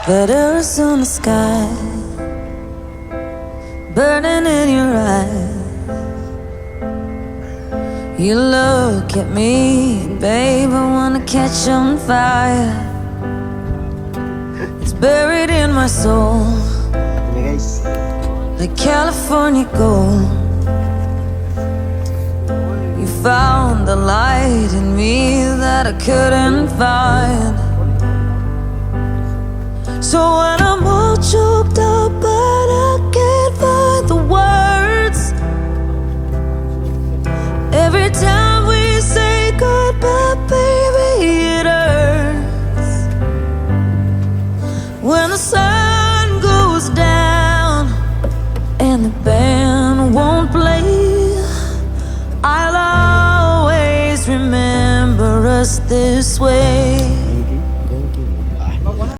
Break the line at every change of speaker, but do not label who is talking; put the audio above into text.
Letters on the sky, burning in your eyes. You look at me, babe, I wanna catch on fire. It's buried in my soul, like California gold. You found the light in me that I couldn't find. So when I'm all choked up but I can't find the words, every time we say goodbye, baby, it hurts. When the sun goes down and the band won't play, I'll always remember us this way.